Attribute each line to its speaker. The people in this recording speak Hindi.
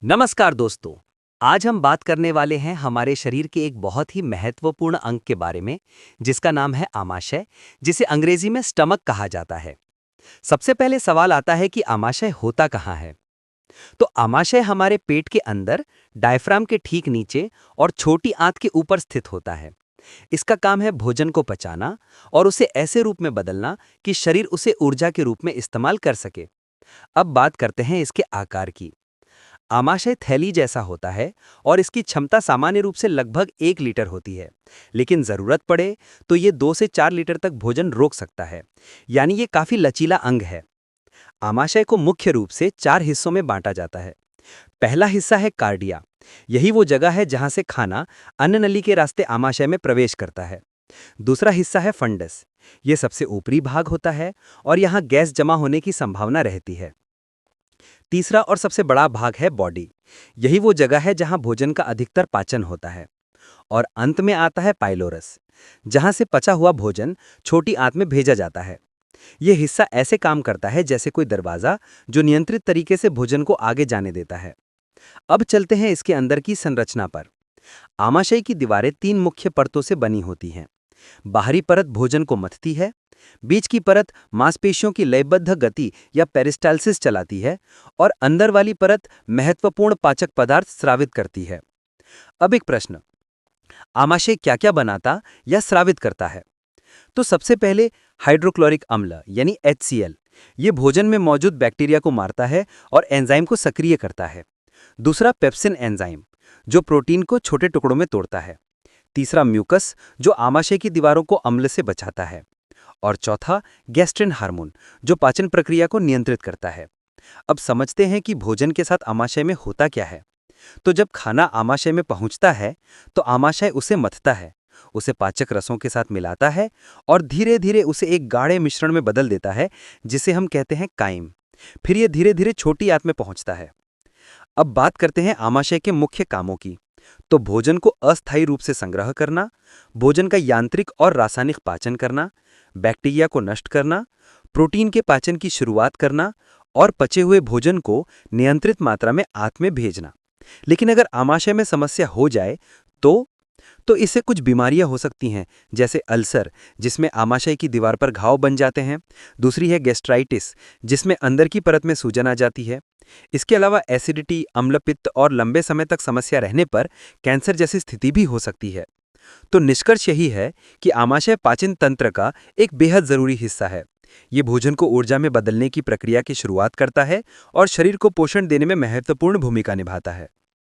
Speaker 1: नमस्कार दोस्तों। आज हम बात करने वाले हैं हमारे शरीर के एक बहुत ही महत्वपूर्ण अंग के बारे में, जिसका नाम है आमाशय, जिसे अंग्रेजी में स्टमक कहा जाता है। सबसे पहले सवाल आता है कि आमाशय होता कहाँ है। तो आमाशय हमारे पेट के अंदर, डायफ्राम के ठीक नीचे और छोटी आंत के ऊपर स्थित होता है। इसका काम है भोजन को पचाना और उसे ऐसे रूप में बदलना कि शरीर उसे ऊर्जा के रूप में इस्तेमाल कर सके। अब बात करते हैं इसके आकार की। आमाशय थैली जैसा होता है और इसकी क्षमता सामान्य रूप से लगभग 1 लीटर होती है, लेकिन जरूरत पड़े तो ये 2 से 4 लीटर तक भोजन रोक सकता है। यानी ये काफी लचीला अंग है। आमाशय को मुख्य रूप से 4 हिस्सों में बांटा जाता है। पहला हिस्सा है कार्डिया। यही वो जगह है जहां से खाना अन्न नली के रास्ते आमाशय में प्रवेश करता है। दूसरा हिस्सा है फंडस। ये सबसे ऊपरी भाग होता है और यहाँ गैस जमा होने की संभावना रहती है। तीसरा और सबसे बड़ा भाग है बॉडी। यही वो जगह है जहां भोजन का अधिकतर पाचन होता है। और अंत में आता है पाइलोरस, जहां से पचा हुआ भोजन छोटी आंत में भेजा जाता है। यह हिस्सा ऐसे काम करता है जैसे कोई दरवाजा, जो नियंत्रित तरीके से भोजन को आगे जाने देता है। अब चलते हैं इसके अंदर की संरचना पर। आमाशय की दीवारें 3 मुख्य परतों से बनी होती हैं। बाहरी परत भोजन को मथती है, बीच की परत मांसपेशियों की लयबद्ध गति या पेरिस्टालसिस चलाती है और अंदर वाली परत महत्वपूर्ण पाचक पदार्थ स्रावित करती है। अब एक प्रश्न, आमाशय क्या क्या बनाता या स्रावित करता है? तो सबसे पहले हाइड्रोक्लोरिक अम्ल यानी HCl। ये भोजन में मौजूद बैक्टीरिया को मारता है और एंजाइम को सक्रिय करता है। दूसरा पेप्सिन एंजाइम, जो प्रोटीन को छोटे टुकड़ों में तोड़ता है। तीसरा म्यूकस, जो आमाशय की दीवारों को अम्ल से बचाता है। और चौथा गैस्ट्रिन हार्मोन, जो पाचन प्रक्रिया को नियंत्रित करता है। अब समझते हैं कि भोजन के साथ आमाशय में होता क्या है। तो जब खाना आमाशय में पहुंचता है तो आमाशय उसे मथता है, उसे पाचक रसों के साथ मिलाता है और धीरे धीरे उसे एक गाढ़े मिश्रण में बदल देता है, जिसे हम कहते हैं काइम। फिर यह धीरे धीरे छोटी आंत में पहुंचता है। अब बात करते हैं आमाशय के मुख्य कामों की। तो भोजन को अस्थायी रूप से संग्रह करना, भोजन का यांत्रिक और रासायनिक पाचन करना, बैक्टीरिया को नष्ट करना, प्रोटीन के पाचन की शुरुआत करना और पचे हुए भोजन को नियंत्रित मात्रा में आंत में भेजना। लेकिन अगर आमाशय में समस्या हो जाए तो इससे कुछ बीमारियां हो सकती हैं, जैसे अल्सर, जिसमें आमाशय की दीवार पर घाव बन जाते हैं। दूसरी है गैस्ट्राइटिस, जिसमें अंदर की परत में सूजन आ जाती है। इसके अलावा एसिडिटी, अम्लपित्त और लंबे समय तक समस्या रहने पर कैंसर जैसी स्थिति भी हो सकती है। तो निष्कर्ष यही है कि आमाशय पाचन तंत्र का एक बेहद जरूरी हिस्सा है। ये भोजन को ऊर्जा में बदलने की प्रक्रिया की शुरुआत करता है और शरीर को पोषण देने में महत्वपूर्ण भूमिका निभाता है।